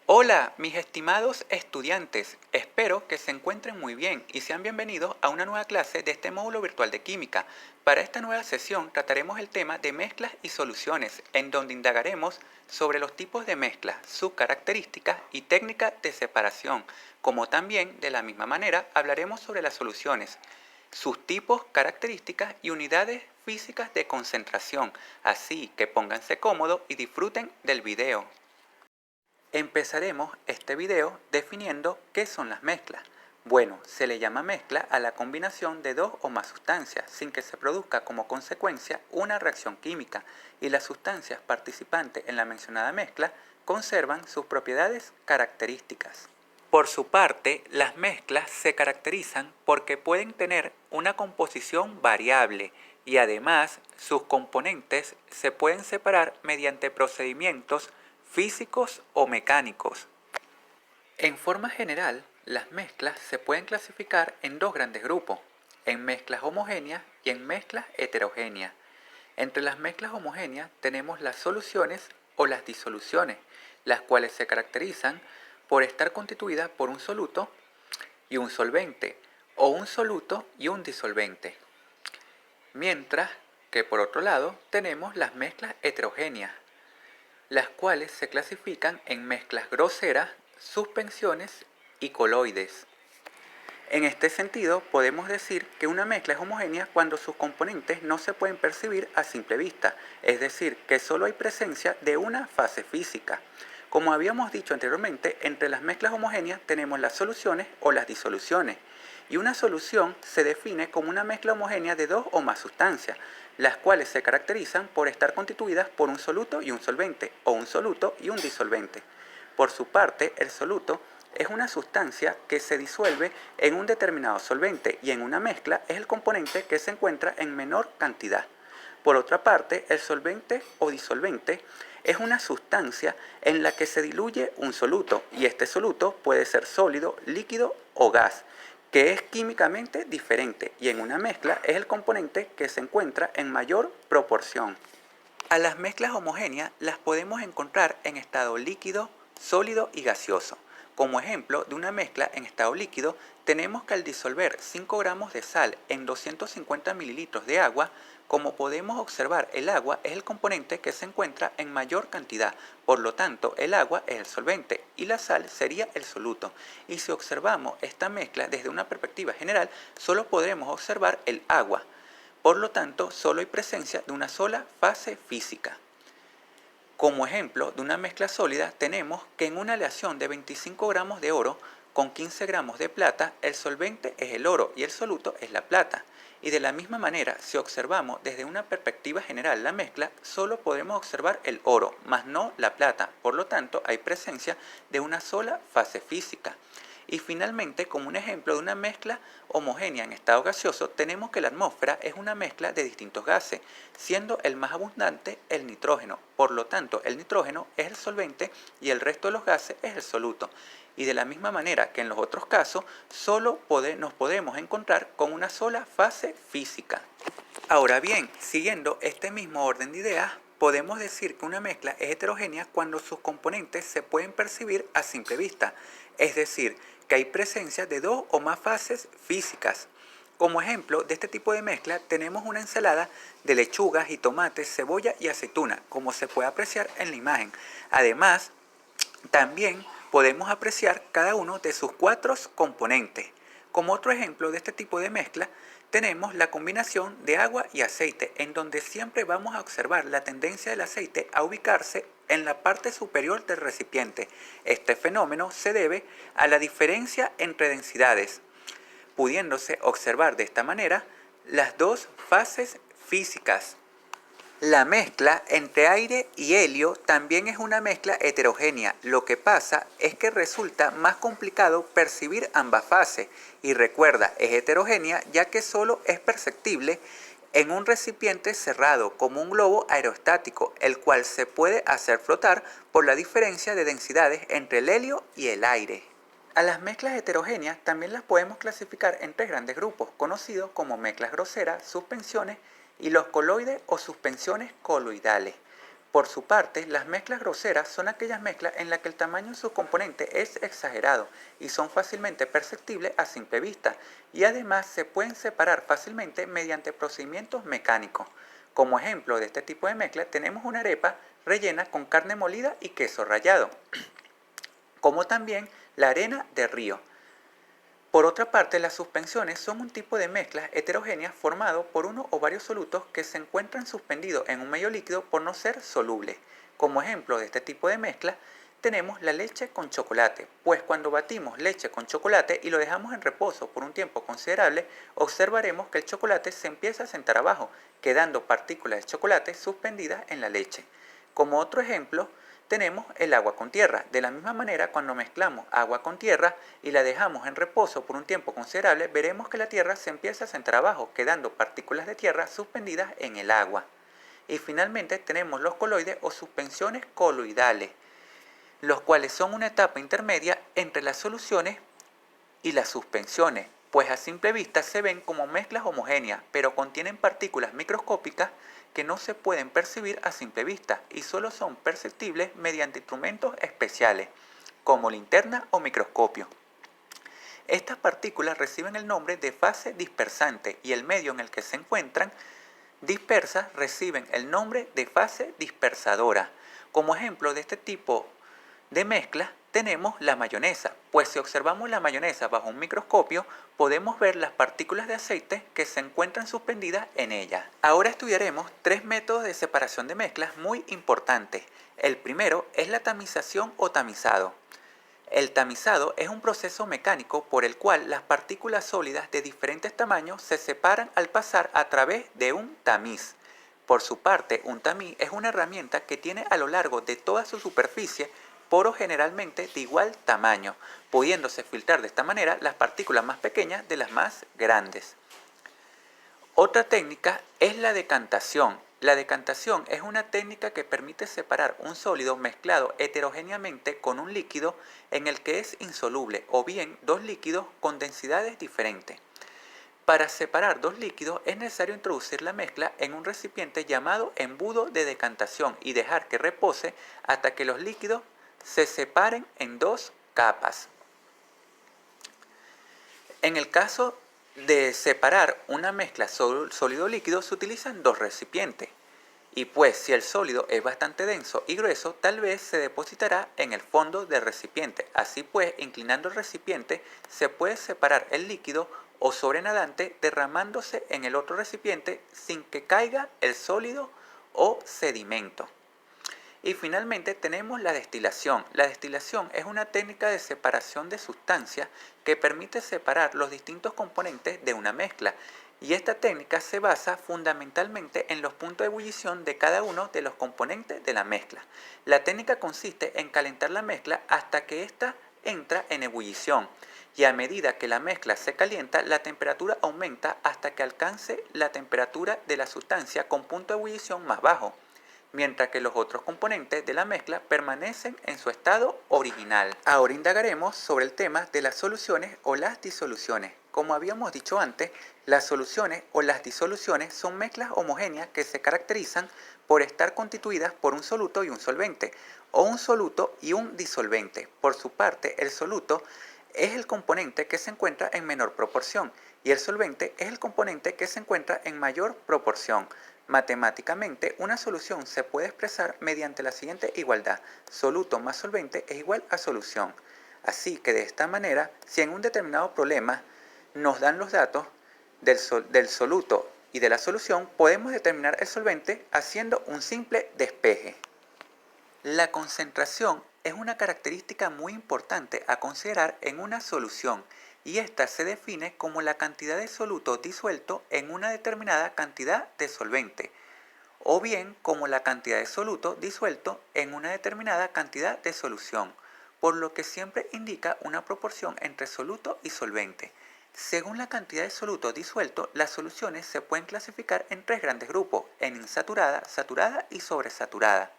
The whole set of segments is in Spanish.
Hola, mis estimados estudiantes. Espero que se encuentren muy bien y sean bienvenidos a una nueva clase de este módulo virtual de química. Para esta nueva sesión trataremos el tema de mezclas y soluciones, en donde indagaremos sobre los tipos de mezclas, sus características y técnicas de separación, como también, de la misma manera, hablaremos sobre las soluciones, sus tipos, características y unidades físicas de concentración. Así que pónganse cómodos y disfruten del video. Empezaremos este video definiendo qué son las mezclas. Bueno, se le llama mezcla a la combinación de dos o más sustancias sin que se produzca como consecuencia una reacción química, y las sustancias participantes en la mencionada mezcla conservan sus propiedades características. Por su parte, las mezclas se caracterizan porque pueden tener una composición variable y además sus componentes se pueden separar mediante procedimientos físicos o mecánicos. En forma general, las mezclas se pueden clasificar en dos grandes grupos, en mezclas homogéneas y en mezclas heterogéneas. Entre las mezclas homogéneas tenemos las soluciones o las disoluciones, las cuales se caracterizan por estar constituidas por un soluto y un solvente, o un soluto y un disolvente. Mientras que por otro lado tenemos las mezclas heterogéneas, las cuales se clasifican en mezclas groseras, suspensiones y coloides. En este sentido, podemos decir que una mezcla es homogénea cuando sus componentes no se pueden percibir a simple vista, es decir, que solo hay presencia de una fase física. Como habíamos dicho anteriormente, entre las mezclas homogéneas tenemos las soluciones o las disoluciones, y una solución se define como una mezcla homogénea de dos o más sustancias, las cuales se caracterizan por estar constituidas por un soluto y un solvente, o un soluto y un disolvente. Por su parte, el soluto es una sustancia que se disuelve en un determinado solvente, y en una mezcla es el componente que se encuentra en menor cantidad. Por otra parte, el solvente o disolvente es una sustancia en la que se diluye un soluto, y este soluto puede ser sólido, líquido o gas, que es químicamente diferente, y en una mezcla es el componente que se encuentra en mayor proporción. A las mezclas homogéneas las podemos encontrar en estado líquido, sólido y gaseoso. Como ejemplo de una mezcla en estado líquido, tenemos que al disolver 5 gramos de sal en 250 mililitros de agua, como podemos observar, el agua es el componente que se encuentra en mayor cantidad, por lo tanto el agua es el solvente y la sal sería el soluto. Y si observamos esta mezcla desde una perspectiva general, solo podremos observar el agua. Por lo tanto, solo hay presencia de una sola fase física. Como ejemplo de una mezcla sólida, tenemos que en una aleación de 25 gramos de oro con 15 gramos de plata, el solvente es el oro y el soluto es la plata. Y de la misma manera, si observamos desde una perspectiva general la mezcla, solo podemos observar el oro, más no la plata. Por lo tanto, hay presencia de una sola fase física. Y finalmente, como un ejemplo de una mezcla homogénea en estado gaseoso, tenemos que la atmósfera es una mezcla de distintos gases, siendo el más abundante el nitrógeno. Por lo tanto, el nitrógeno es el solvente y el resto de los gases es el soluto. Y de la misma manera que en los otros casos, solo nos podemos encontrar con una sola fase física. Ahora bien, siguiendo este mismo orden de ideas, podemos decir que una mezcla es heterogénea cuando sus componentes se pueden percibir a simple vista, es decir, que hay presencia de dos o más fases físicas. Como ejemplo de este tipo de mezcla tenemos una ensalada de lechugas y tomates, cebolla y aceituna, como se puede apreciar en la imagen. Además, también podemos apreciar cada uno de sus 4 componentes. Como otro ejemplo de este tipo de mezcla, tenemos la combinación de agua y aceite, en donde siempre vamos a observar la tendencia del aceite a ubicarse en la parte superior del recipiente. Este fenómeno se debe a la diferencia entre densidades, pudiéndose observar de esta manera las dos fases físicas. La mezcla entre aire y helio también es una mezcla heterogénea. Lo que pasa es que resulta más complicado percibir ambas fases. Y recuerda, es heterogénea ya que solo es perceptible en un recipiente cerrado como un globo aerostático, el cual se puede hacer flotar por la diferencia de densidades entre el helio y el aire. A las mezclas heterogéneas también las podemos clasificar en 3 grandes grupos, conocidos como mezclas groseras, suspensiones y los coloides o suspensiones coloidales. Por su parte, las mezclas groseras son aquellas mezclas en las que el tamaño de sus componentes es exagerado y son fácilmente perceptibles a simple vista, y además se pueden separar fácilmente mediante procedimientos mecánicos. Como ejemplo de este tipo de mezcla tenemos una arepa rellena con carne molida y queso rallado, como también la arena de río. Por otra parte, las suspensiones son un tipo de mezclas heterogéneas formado por uno o varios solutos que se encuentran suspendidos en un medio líquido por no ser solubles. Como ejemplo de este tipo de mezcla, tenemos la leche con chocolate, pues cuando batimos leche con chocolate y lo dejamos en reposo por un tiempo considerable, observaremos que el chocolate se empieza a sentar abajo, quedando partículas de chocolate suspendidas en la leche. Como otro ejemplo, tenemos el agua con tierra. De la misma manera, cuando mezclamos agua con tierra y la dejamos en reposo por un tiempo considerable, veremos que la tierra se empieza a centrar abajo, quedando partículas de tierra suspendidas en el agua. Y finalmente tenemos los coloides o suspensiones coloidales, los cuales son una etapa intermedia entre las soluciones y las suspensiones, pues a simple vista se ven como mezclas homogéneas, pero contienen partículas microscópicas que no se pueden percibir a simple vista y solo son perceptibles mediante instrumentos especiales, como linterna o microscopio. Estas partículas reciben el nombre de fase dispersante y el medio en el que se encuentran dispersas reciben el nombre de fase dispersadora. Como ejemplo de este tipo de mezcla tenemos la mayonesa, pues si observamos la mayonesa bajo un microscopio podemos ver las partículas de aceite que se encuentran suspendidas en ella. Ahora estudiaremos tres métodos de separación de mezclas muy importantes. El primero es la tamización o tamizado. El tamizado es un proceso mecánico por el cual las partículas sólidas de diferentes tamaños se separan al pasar a través de un tamiz. Por su parte, un tamiz es una herramienta que tiene a lo largo de toda su superficie poros generalmente de igual tamaño, pudiéndose filtrar de esta manera las partículas más pequeñas de las más grandes. Otra técnica es la decantación. La decantación es una técnica que permite separar un sólido mezclado heterogéneamente con un líquido en el que es insoluble o bien dos líquidos con densidades diferentes. Para separar dos líquidos es necesario introducir la mezcla en un recipiente llamado embudo de decantación y dejar que repose hasta que los líquidos se separen en dos capas. En el caso de separar una mezcla sólido-líquido se utilizan dos recipientes. Y pues si el sólido es bastante denso y grueso, tal vez se depositará en el fondo del recipiente. Así pues, inclinando el recipiente, se puede separar el líquido o sobrenadante derramándose en el otro recipiente sin que caiga el sólido o sedimento. Y finalmente tenemos la destilación. La destilación es una técnica de separación de sustancias que permite separar los distintos componentes de una mezcla. Y esta técnica se basa fundamentalmente en los puntos de ebullición de cada uno de los componentes de la mezcla. La técnica consiste en calentar la mezcla hasta que ésta entra en ebullición. Y a medida que la mezcla se calienta, la temperatura aumenta hasta que alcance la temperatura de la sustancia con punto de ebullición más bajo, mientras que los otros componentes de la mezcla permanecen en su estado original. Ahora indagaremos sobre el tema de las soluciones o las disoluciones. Como habíamos dicho antes, las soluciones o las disoluciones son mezclas homogéneas que se caracterizan por estar constituidas por un soluto y un solvente, o un soluto y un disolvente. Por su parte, el soluto es el componente que se encuentra en menor proporción y el solvente es el componente que se encuentra en mayor proporción. Matemáticamente, una solución se puede expresar mediante la siguiente igualdad: soluto más solvente es igual a solución. Así que de esta manera, si en un determinado problema nos dan los datos del soluto y de la solución, podemos determinar el solvente haciendo un simple despeje. La concentración es una característica muy importante a considerar en una solución y esta se define como la cantidad de soluto disuelto en una determinada cantidad de solvente, o bien como la cantidad de soluto disuelto en una determinada cantidad de solución, por lo que siempre indica una proporción entre soluto y solvente. Según la cantidad de soluto disuelto, las soluciones se pueden clasificar en tres grandes grupos: en insaturada, saturada y sobresaturada.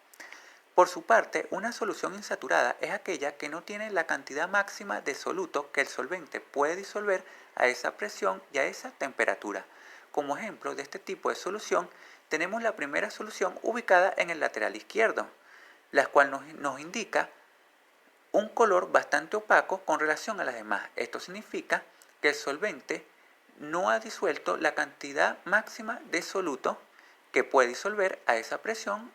Por su parte, una solución insaturada es aquella que no tiene la cantidad máxima de soluto que el solvente puede disolver a esa presión y a esa temperatura. Como ejemplo de este tipo de solución tenemos la primera solución ubicada en el lateral izquierdo, la cual nos indica un color bastante opaco con relación a las demás. Esto significa que el solvente no ha disuelto la cantidad máxima de soluto que puede disolver a esa presión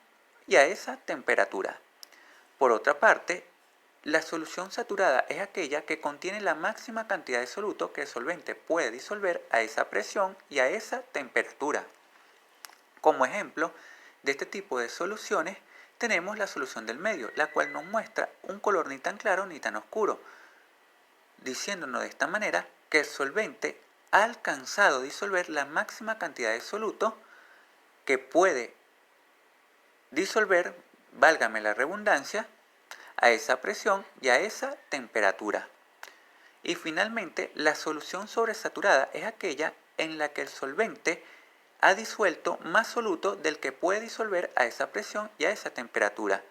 y a esa temperatura. Por otra parte, la solución saturada es aquella que contiene la máxima cantidad de soluto que el solvente puede disolver a esa presión y a esa temperatura. Como ejemplo de este tipo de soluciones tenemos la solución del medio, la cual nos muestra un color ni tan claro ni tan oscuro, diciéndonos de esta manera que el solvente ha alcanzado a disolver la máxima cantidad de soluto que puede disolver, válgame la redundancia, a esa presión y a esa temperatura. Y finalmente, la solución sobresaturada es aquella en la que el solvente ha disuelto más soluto del que puede disolver a esa presión y a esa temperatura.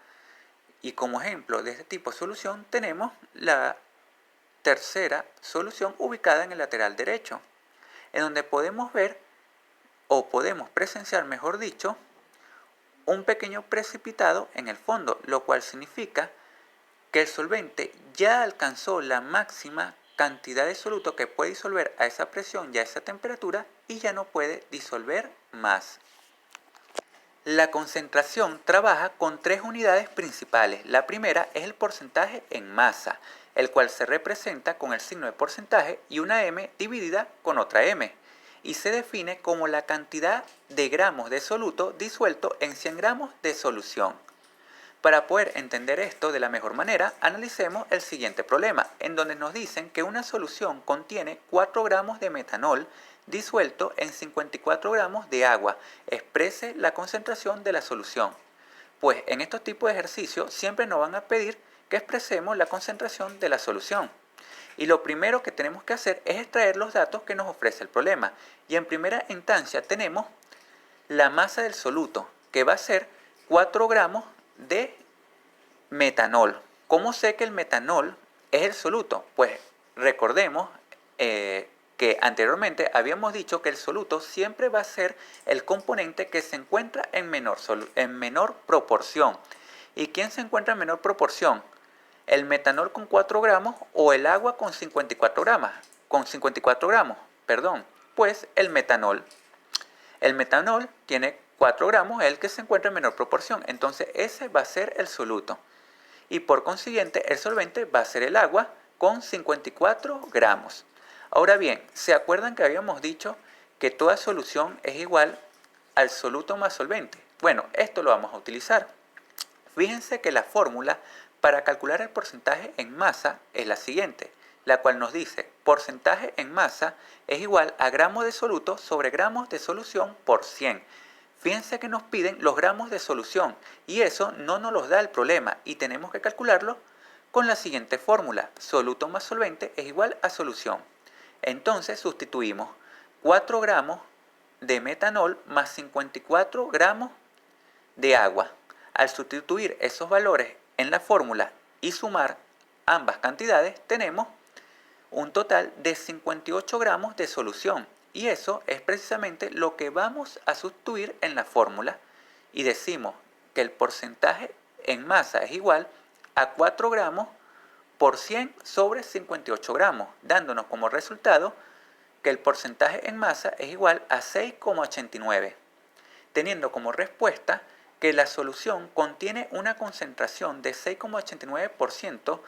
Y como ejemplo de este tipo de solución tenemos la tercera solución ubicada en el lateral derecho, en donde podemos ver, o podemos presenciar mejor dicho, un pequeño precipitado en el fondo, lo cual significa que el solvente ya alcanzó la máxima cantidad de soluto que puede disolver a esa presión y a esa temperatura y ya no puede disolver más. La concentración trabaja con tres unidades principales. La primera es el porcentaje en masa, el cual se representa con el signo de porcentaje y una m dividida con otra m, y se define como la cantidad de gramos de soluto disuelto en 100 gramos de solución. Para poder entender esto de la mejor manera, analicemos el siguiente problema, en donde nos dicen que una solución contiene 4 gramos de metanol disuelto en 54 gramos de agua. Exprese la concentración de la solución. Pues en estos tipos de ejercicios siempre nos van a pedir que expresemos la concentración de la solución. Y lo primero que tenemos que hacer es extraer los datos que nos ofrece el problema. Y en primera instancia tenemos la masa del soluto, que va a ser 4 gramos de metanol. ¿Cómo sé que el metanol es el soluto? Pues recordemos que anteriormente habíamos dicho que el soluto siempre va a ser el componente que se encuentra en menor proporción. ¿Y quién se encuentra en menor proporción? ¿El metanol con 4 gramos o el agua con 54 gramos? Pues el metanol. El metanol tiene 4 gramos, es el que se encuentra en menor proporción. Entonces ese va a ser el soluto. Y por consiguiente el solvente va a ser el agua con 54 gramos. Ahora bien, ¿se acuerdan que habíamos dicho que toda solución es igual al soluto más solvente? Bueno, esto lo vamos a utilizar. Fíjense que la fórmula para calcular el porcentaje en masa es la siguiente, la cual nos dice porcentaje en masa es igual a gramos de soluto sobre gramos de solución por 100. Fíjense que nos piden los gramos de solución y eso no nos los da el problema y tenemos que calcularlo con la siguiente fórmula. Soluto más solvente es igual a solución. Entonces sustituimos 4 gramos de metanol más 54 gramos de agua. Al sustituir esos valores en la fórmula y sumar ambas cantidades, tenemos un total de 58 gramos de solución. Y eso es precisamente lo que vamos a sustituir en la fórmula. Y decimos que el porcentaje en masa es igual a 4 gramos por 100 sobre 58 gramos, dándonos como resultado que el porcentaje en masa es igual a 6,89, teniendo como respuesta que la solución contiene una concentración de 6,89%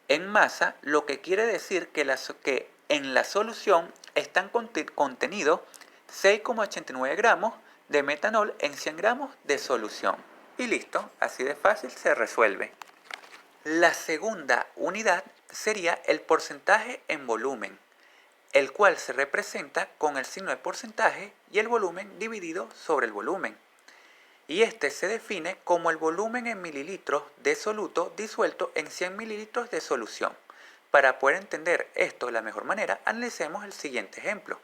en masa, lo que quiere decir que en la solución están contenidos 6,89 gramos de metanol en 100 gramos de solución. Y listo, así de fácil se resuelve. La segunda unidad sería el porcentaje en volumen, el cual se representa con el signo de porcentaje y el volumen dividido sobre el volumen. Y este se define como el volumen en mililitros de soluto disuelto en 100 mililitros de solución. Para poder entender esto de la mejor manera, analicemos el siguiente ejemplo,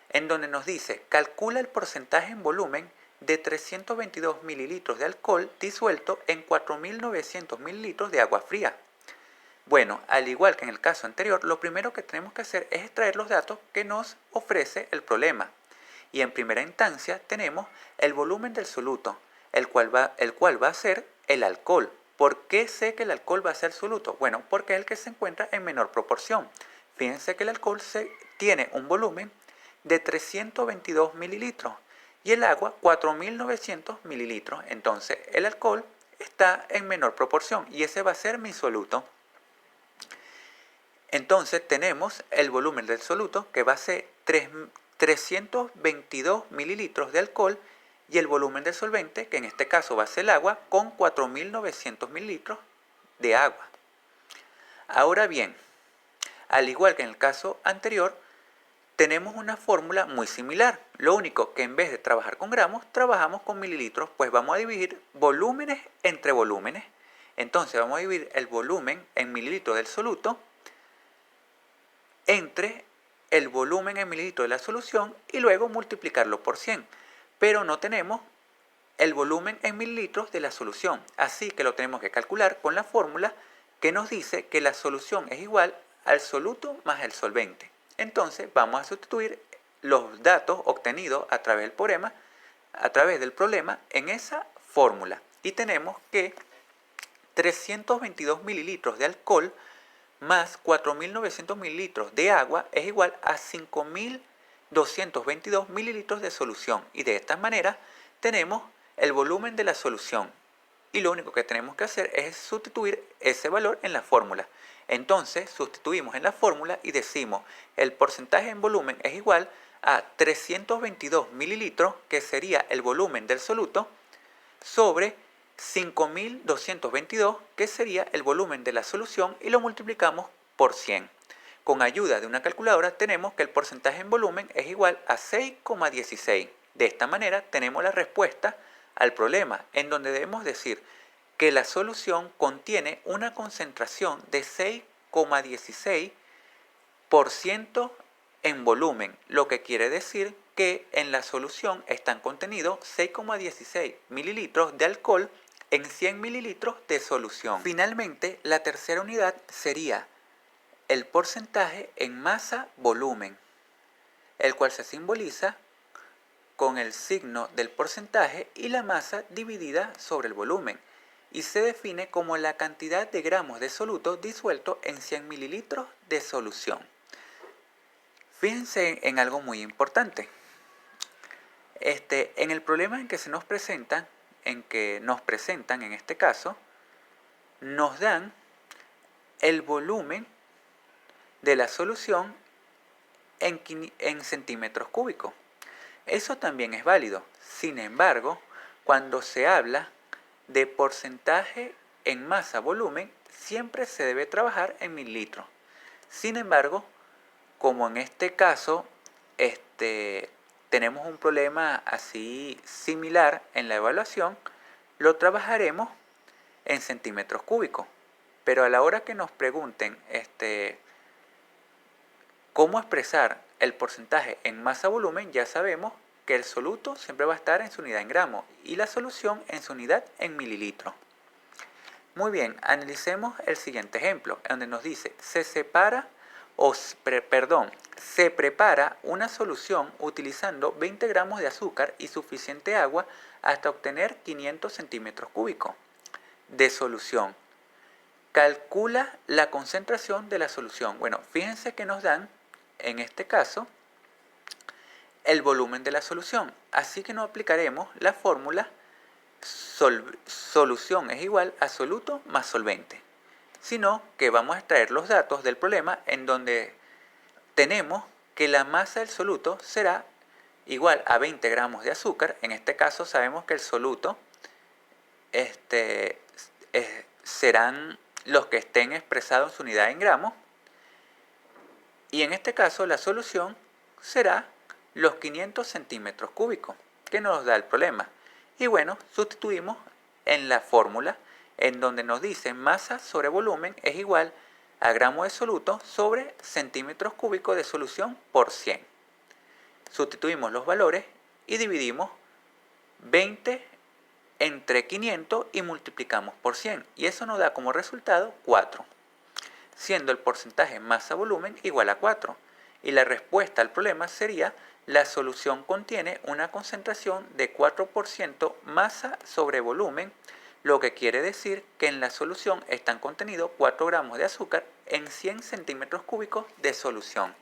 en donde nos dice, calcula el porcentaje en volumen de 322 mililitros de alcohol disuelto en 4.900 mililitros de agua fría. Bueno, al igual que en el caso anterior, lo primero que tenemos que hacer es extraer los datos que nos ofrece el problema. Y en primera instancia tenemos el volumen del soluto, el cual va a ser el alcohol. ¿Por qué sé que el alcohol va a ser soluto? Bueno, porque es el que se encuentra en menor proporción. Fíjense que el alcohol tiene un volumen de 322 mililitros y el agua 4.900 mililitros. Entonces el alcohol está en menor proporción y ese va a ser mi soluto. Entonces tenemos el volumen del soluto que va a ser 322 mililitros de alcohol y el volumen del solvente, que en este caso va a ser el agua, con 4.900 mililitros de agua. Ahora bien, al igual que en el caso anterior, tenemos una fórmula muy similar. Lo único que en vez de trabajar con gramos, trabajamos con mililitros, pues vamos a dividir volúmenes entre volúmenes. Entonces vamos a dividir el volumen en mililitros del soluto entre el volumen en mililitros de la solución y luego multiplicarlo por 100. Pero no tenemos el volumen en mililitros de la solución, así que lo tenemos que calcular con la fórmula que nos dice que la solución es igual al soluto más el solvente. Entonces vamos a sustituir los datos obtenidos a través del problema en esa fórmula y tenemos que 322 mililitros de alcohol más 4.900 mililitros de agua es igual a 5.222 mililitros de solución. Y de esta manera tenemos el volumen de la solución. Y lo único que tenemos que hacer es sustituir ese valor en la fórmula. Entonces sustituimos en la fórmula y decimos el porcentaje en volumen es igual a 322 mililitros, que sería el volumen del soluto, sobre 5.222, que sería el volumen de la solución, y lo multiplicamos por 100. Con ayuda de una calculadora tenemos que el porcentaje en volumen es igual a 6,16. De esta manera tenemos la respuesta al problema, en donde debemos decir que la solución contiene una concentración de 6,16% en volumen, lo que quiere decir que en la solución están contenidos 6,16 mililitros de alcohol en 100 mililitros de solución. Finalmente, la tercera unidad sería el porcentaje en masa-volumen, el cual se simboliza con el signo del porcentaje y la masa dividida sobre el volumen, y se define como la cantidad de gramos de soluto disuelto en 100 mililitros de solución. Fíjense en algo muy importante. En el problema en que nos presentan en este caso, nos dan el volumen de la solución en centímetros cúbicos. Eso también es válido. Sin embargo, cuando se habla de porcentaje en masa-volumen, siempre se debe trabajar en mililitros. Sin embargo, como en este caso, tenemos un problema así similar en la evaluación, lo trabajaremos en centímetros cúbicos. Pero a la hora que nos pregunten cómo expresar el porcentaje en masa-volumen, ya sabemos que el soluto siempre va a estar en su unidad en gramos y la solución en su unidad en mililitros. Muy bien, analicemos el siguiente ejemplo, donde nos dice, se prepara una solución utilizando 20 gramos de azúcar y suficiente agua hasta obtener 500 centímetros cúbicos de solución. Calcula la concentración de la solución. Bueno, fíjense que nos dan, en este caso, el volumen de la solución. Así que no aplicaremos la fórmula solución es igual a soluto más solvente, sino que vamos a extraer los datos del problema en donde tenemos que la masa del soluto será igual a 20 gramos de azúcar. En este caso sabemos que el soluto serán los que estén expresados en su unidad en gramos, y en este caso la solución será los 500 centímetros cúbicos que nos da el problema. Y bueno, sustituimos en la fórmula en donde nos dice masa sobre volumen es igual a gramos de soluto sobre centímetros cúbicos de solución por 100. Sustituimos los valores y dividimos 20 entre 500 y multiplicamos por 100. Y eso nos da como resultado 4, siendo el porcentaje masa-volumen igual a 4. Y la respuesta al problema sería La solución contiene una concentración de 4% masa sobre volumen, lo que quiere decir que en la solución están contenidos 4 gramos de azúcar en 100 centímetros cúbicos de solución.